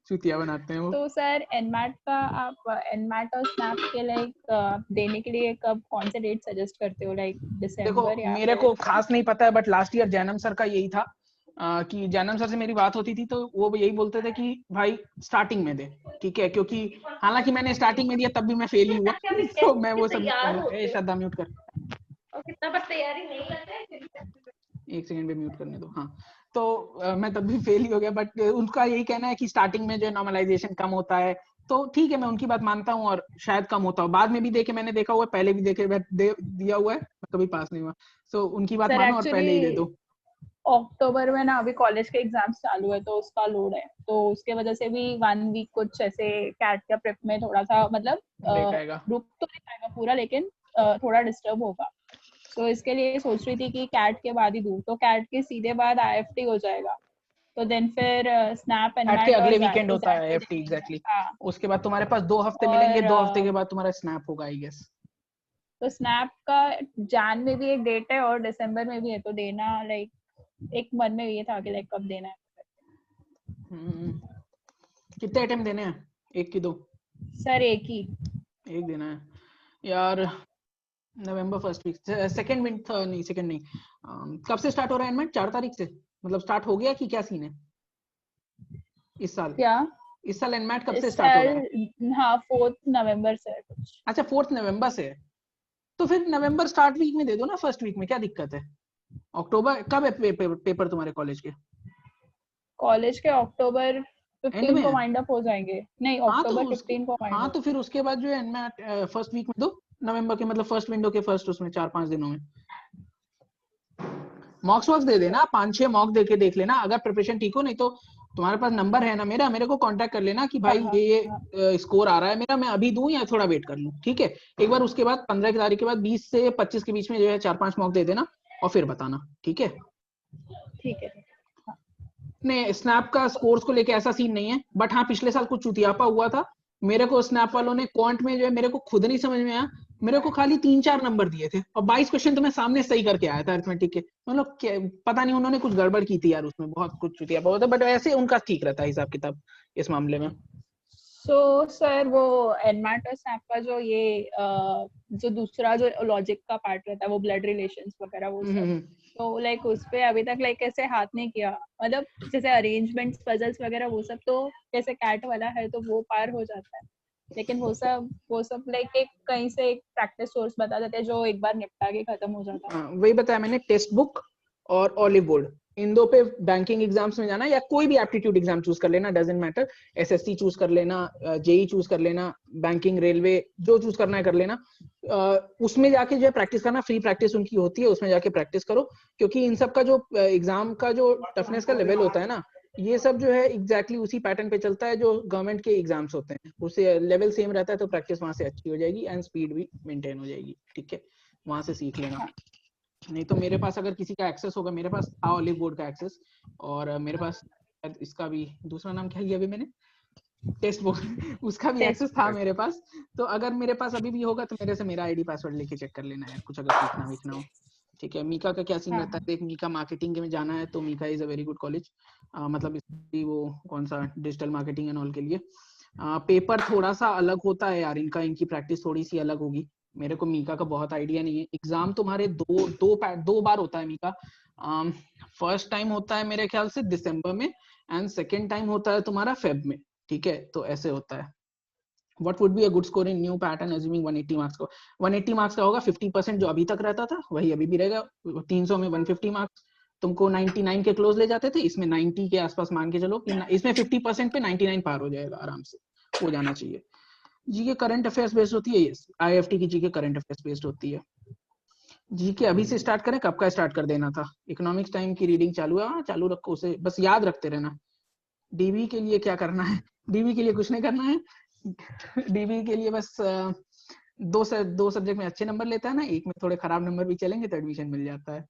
चूतिया बनाते हैं वो। तो सर एनमैट का आप एनमैट और स्नैप के लाइक देने के लिए कब कौन से डेट सजेस्ट करते हो? लाइक दिसंबर या? मेरे को खास नहीं पता है, but last year Jainam sir का यही था कि जैनम सर से मेरी बात होती थी तो वो यही बोलते थे कि भाई स्टार्टिंग में दे, ठीक है। क्योंकि हालांकि मैंने स्टार्टिंग में दिया तब भी मैं फेल ही हुआ, तो मैं वो सब श्रद्धा म्यूट कर। और कितना पर तैयारी नहीं करते हैं, 1 सेकंड पे म्यूट करने दो। हाँ, तो मैं तब भी फेल ही हो गया। बट उनका यही कहना है कि स्टार्टिंग में जो नॉर्मलाइजेशन कम होता है, तो ठीक है, मैं उनकी बात मानता हूँ। और शायद कम होता हो, बाद में भी देखे मैंने देखा हुआ है, पहले भी देखे दिया हुआ है, कभी पास नहीं हुआ। सो उनकी बात मानो और पहले ही दे दो। अक्टूबर में ना अभी कॉलेज के एग्जाम्स चालू है तो उसका लोड है, तो उसके वजह से भी 1 वीक कुछ ऐसे कैट का प्रेप में थोड़ा सा मतलब रुक तो नहीं पाएगा पूरा, लेकिन थोड़ा डिस्टर्ब होगा। तो इसके लिए सोच रही थी कि कैट के बाद ही दूं, तो कैट के सीधे बाद आईएफटी हो जाएगा, तो देन फिर स्नैप एंड कैट के अगले वीकेंड होता है आईएफटी, एग्जैक्टली। उसके बाद तुम्हारे पास 2 हफ्ते मिलेंगे, 2 हफ्ते के बाद तुम्हारा स्नैप होगा आई गेस। तो स्नैप का जैन में भी एक डेट है और दिसंबर में भी है, तो देना लाइक एक मन में ये था कि लाइक कब देना है। कितने अटेम्प्ट देने हैं? 1 की 2? सर एक देना है यार। नवंबर फर्स्ट वीक, सेकंड नहीं। कब से स्टार्ट हो रहा है एनमेट? 4 तारीख से मतलब स्टार्ट हो गया कि क्या सीन है इस साल? इस साल एनमेट कब से स्टार्ट हो रहा है? हाँ 4 नवंबर से कुछ। अच्छा 4 नवंबर से। तो फिर नवंबर स्टार्ट वीक में दे दो ना, फर्स्ट वीक में, क्या दिक्कत है? अक्टूबर कब है पेपर तुम्हारे कॉलेज के? कॉलेज के अक्टूबर 15 को वाइंड अप हो जाएंगे। नहीं, अक्टूबर 15 को वाइंड अप। तो फिर उसके बाद जो है एनमैट फर्स्ट वीक में दो, नवंबर के, मतलब फर्स्ट विंडो के फर्स्ट, उसमें 4-5 दिनों में मॉक्स दे देना, 5-6 मॉक देके देख लेना, अगर प्रिपरेशन ठीक हो, नहीं तो तुम्हारे पास नंबर है ना मेरे को कांटेक्ट कर लेना कि भाई ये स्कोर आ रहा है मेरा, मैं अभी दूं या थोड़ा वेट कर लूं, ठीक है? एक बार उसके बाद 15 की तारीख के बाद 20 से 25 के बीच में जो है 4-5 मॉक दे देना और फिर बताना, ठीक है? ठीक है। नहीं, स्नैप का स्कोर्स को लेके ऐसा सीन नहीं है, बट हाँ पिछले साल कुछ चुतियापा हुआ था मेरे को, स्नैप वालों ने क्वांट में जो है मेरे को खुद नहीं समझ में आया, मेरे को खाली 3-4 नंबर दिए थे और 22 क्वेश्चन तो मैं सामने सही करके आया था अरिथमेटिक के, मतलब पता नहीं उन्होंने कुछ गड़बड़ की थी यार, उसमें बहुत कुछ चुतियापा हुआ था, बट ऐसे उनका ठीक रहता है हिसाब किताब इस मामले में। सो सर वो एनमैट और स्नैप का जो ये जो दूसरा जो लॉजिक का पार्ट रहता है वो ब्लड रिलेशंस वगैरह वो सब, तो लाइक उस पे अभी तक लाइक ऐसे हाथ नहीं किया, मतलब जैसे अरेंजमेंट्स पजल्स वगैरह वो सब तो जैसे कैट वाला है तो वो पार हो जाता है, लेकिन वो सब लाइक एक कहीं से एक प्रैक्टिस सोर्स बता देते हैं जो एक बार निपटा के खत्म हो जाता है। वही बताया मैंने, टेक्स्ट बुक और ऑलिव बोर्ड, इन दो पे बैंकिंग एग्जाम्स में जाना, या कोई भी एप्टीट्यूड एग्जाम चूज कर लेना, डजंट मैटर, एसएससी चूज कर लेना, जेई चूज कर लेना, बैंकिंग, रेलवे, जो चूज करना है कर लेना, उसमें जाके जो है प्रैक्टिस करना, फ्री प्रैक्टिस उनकी होती है, उसमें जाके प्रैक्टिस करो, क्योंकि इन सब का जो एग्जाम का जो टफनेस का लेवल होता है ना, ये सब जो है एग्जैक्टली उसी पैटर्न पे चलता है जो गवर्नमेंट के एग्जाम्स होते हैं, उससे लेवल सेम रहता है, तो प्रैक्टिस वहां से अच्छी हो जाएगी एंड स्पीड भी मेंटेन हो जाएगी, ठीक है? वहां से सीख लेना। नहीं तो मेरे पास अगर किसी का एक्सेस होगा, मेरे पास था ऑलिव बोर्ड का एक्सेस, और मेरे पास इसका भी दूसरा नाम क्या लिया अभी मैंने, टेक्स्ट बुक, उसका भी एक्सेस था मेरे पास, तो अगर मेरे पास अभी भी होगा तो मेरे से मेरा आईडी पासवर्ड लेके चेक कर लेना है, कुछ अगर पूछना हो, ठीक है? मीका का क्या सीन रहता है, देख मीका मार्केटिंग में जाना है तो MICA is a very good college, मतलब वो कौन सा डिजिटल मार्केटिंग एंड ऑल के लिए। पेपर थोड़ा सा अलग होता है यार इनका, इनकी प्रैक्टिस थोड़ी सी अलग होगी, मेरे को मीका का बहुत आइडिया नहीं है। एग्जाम तुम्हारे दो बार होता है मीका, फर्स्ट टाइम होता है मेरे ख्याल से दिसंबर में एंड सेकेंड टाइम होता है तुम्हारा फेब में, ठीक है? तो ऐसे होता है। What would be a good score in new pattern assuming 180 marks का? 180 मार्क्स का होगा, 50% जो अभी तक रहता था वही अभी भी रहेगा, 300 में 150 मार्क्स तुमको 99 के क्लोज ले जाते थे, इसमें 90 के आसपास मान के चलो कि इसमें 50% पे 99 पार हो जाएगा, आराम से हो जाना चाहिए। जीके करंट अफेयर्स बेस्ड होती है, यस, आईएफटी की जीके करंट अफेयर्स बेस्ड होती है। जीके अभी से स्टार्ट करें, कब का स्टार्ट कर देना था? इकोनॉमिक्स टाइम की रीडिंग चालू है, चालू रखो उसे, बस याद रखते रहना। डीबी के लिए क्या करना है? डीबी के लिए कुछ नहीं करना है, डीबी के लिए बस दो सब्जेक्ट में अच्छे नंबर लेता है ना, एक में थोड़े खराब नंबर भी चलेंगे तो एडमिशन मिल जाता है।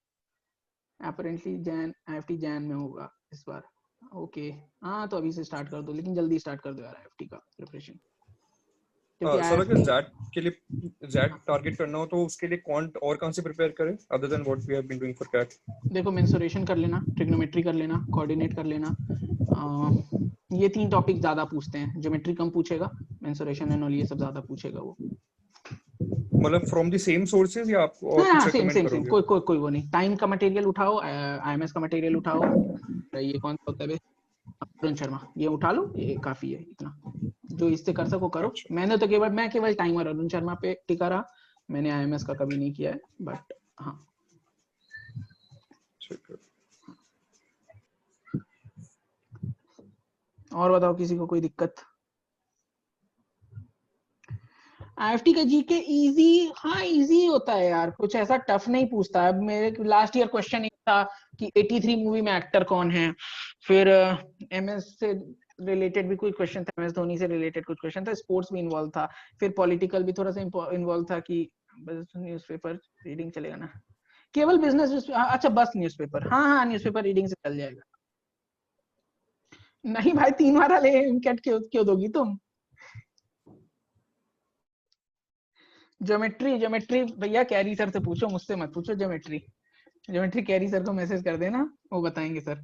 अपरेंटली जैन आईएफटी जैन में होगा इस बार, ओके हाँ, तो अभी से स्टार्ट कर दो, लेकिन जल्दी स्टार्ट कर दो यार आईएफटी का प्रिपरेशन। सर अगर जैट के लिए जैट टारगेट करना हो तो उसके लिए क्वांट और कहां से प्रिपेयर करें other than what we have been doing for CAT? देखो मेंसुरेशन कर लेना, ट्रिग्नोमेट्री कर लेना, कोऑर्डिनेट कर लेना, ये 3 टॉपिक ज्यादा पूछते हैं, ज्योमेट्री कम पूछेगा, मेंसुरेशन एंड ऑल ये सब ज्यादा पूछेगा वो। मतलब फ्रॉम द सेम सोर्सेज या आप और हाँ, कुछ रेकमेंड सेम कोई वो नहीं, टाइम का मटेरियल उठाओ, आईएमएस का मटेरियल उठाओ, ये कौन सा होता है अरुण शर्मा, ये उठा लो, ये काफी है, इतना जो इससे कर सको करो। मैंने तो केवल टाइमर अरुण शर्मा पे टिका रहा, मैंने आईएमएस का कभी नहीं किया है, बट हाँ। और बताओ किसी को कोई दिक्कत? आईएफटी का जीके इजी, हाँ इजी होता है यार, कुछ ऐसा टफ नहीं पूछता है। मेरे लास्ट ईयर क्वेश्चन एक था कि 83 मूवी में एक्टर कौन है, फिर एमएस से रिलेटेड भी कोई क्वेश्चन था, एमएस धोनी से रिलेटेड कुछ क्वेश्चन था, स्पोर्ट्स भी इन्वॉल्व था, फिर पॉलिटिकल भी थोड़ा सा इन्वॉल्व था कि न्यूज़पेपर रीडिंग चलेगा ना, केवल बिजनेस, अच्छा बस न्यूज़पेपर, हाँ न्यूज़पेपर रीडिंग से चल जाएगा। नहीं भाई 3 बार ले कैट क्यों दोगी तुम? ज्योमेट्री भैया कैरी सर से पूछो, मुझसे मत पूछो। ज्योमेट्री कैरी सर को मैसेज कर देना, वो बताएंगे सर।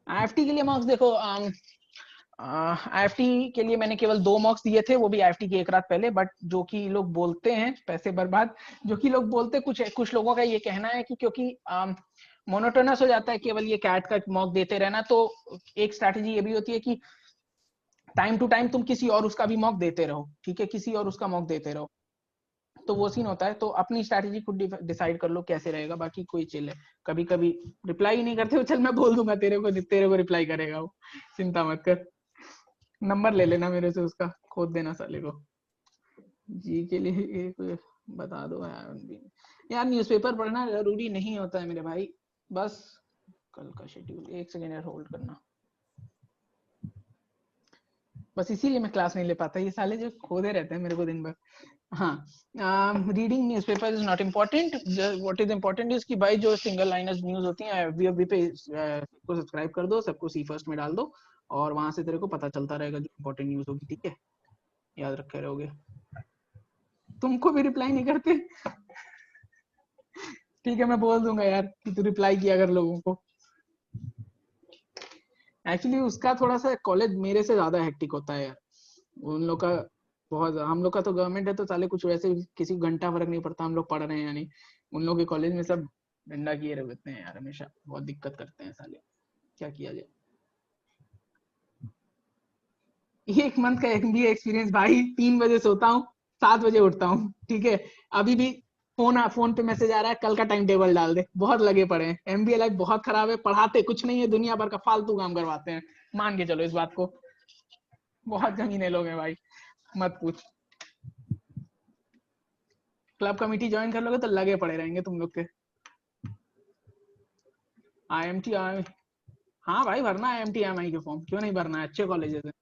आईएफटी के लिए मार्क्स देखो, आईएफटी के लिए मैंने केवल 2 मार्क्स दिए थे, वो भी आईएफटी की एक रात पहले, बट जो कि लोग बोलते हैं पैसे बर्बाद, जो कि लोग बोलते, कुछ लोगों का ये कहना है कि क्योंकि मोनोटोनस हो जाता है केवल ये कैट का मॉक देते रहना, तो एक स्ट्रैटेजी ये भी होती है कि टाइम टू टाइम तुम किसी और उसका भी मॉक देते रहो, ठीक है? किसी और उसका मॉक देते रहो। तो वो सीन होता है। तो अपनी स्ट्रैटेजी खुद डिसाइड कर लो कैसे रहेगा, बाकी कोई चिल है। कभी कभी रिप्लाई ही नहीं करते हो, चल मैं बोल दूंगा तेरे को रिप्लाई करेगा वो, चिंता मत कर। नंबर ले लेना मेरे से उसका, खोद देना साले को। जी के लिए एक बता दो यार, न्यूज़पेपर पढ़ना जरूरी नहीं होता है मेरे भाई, बस कल का शेड्यूल, एक सेकेंड यार होल्ड करना, बस इसीलिए मैं क्लास नहीं ले पाता, ये साले जो खोदे रहते हैं मेरे को दिन भर। हाँ, reading newspaper is not important, what is important is कि भाई जो सिंगल लाइनर्स न्यूज होती हैं FB पे सबको सब्सक्राइब कर दो, सबको सी फर्स्ट में डाल दो, और वहां से तेरे को पता चलता रहेगा जो इम्पोर्टेंट न्यूज होगी, ठीक है, याद रखे रहोगे। तुमको भी रिप्लाई नहीं करते ठीक है, मैं बोल दूंगा यार कि तू रिप्लाई किया कर लोगों को। एक्चुअली उसका थोड़ा सा कॉलेज मेरे से ज्यादा हेक्टिक होता है यार, उन लोग का बहुत, हम लोग का तो गवर्नमेंट है तो साले कुछ वैसे किसी घंटा फर्क नहीं पड़ता हम लोग पढ़ रहे हैं या नहीं। उन लोग के कॉलेज में सब डंडा किए रहते हैं यार, हमेशा बहुत दिक्कत करते हैं साले, क्या किया जाए। एक मंथ का MBA एक्सपीरियंस भाई, 3 बजे सोता हूँ, 7 बजे उठता हूँ, ठीक है। अभी भी फोन पे मैसेज आ रहा है कल का टाइम टेबल डाल दे, बहुत लगे पड़े हैं। MBA लाइफ बहुत खराब है, पढ़ाते कुछ नहीं है, दुनिया भर का फालतू काम करवाते हैं, मान के चलो इस बात को। बहुत जमीने लोग हैं भाई, मत पूछ। क्लब कमेटी ज्वाइन कर लोगे तो लगे पड़े रहेंगे तुम लोग के। IMT, हाँ भाई भरना है IMT MI के फॉर्म, क्यों नहीं भरना है, अच्छे कॉलेजेस हैं।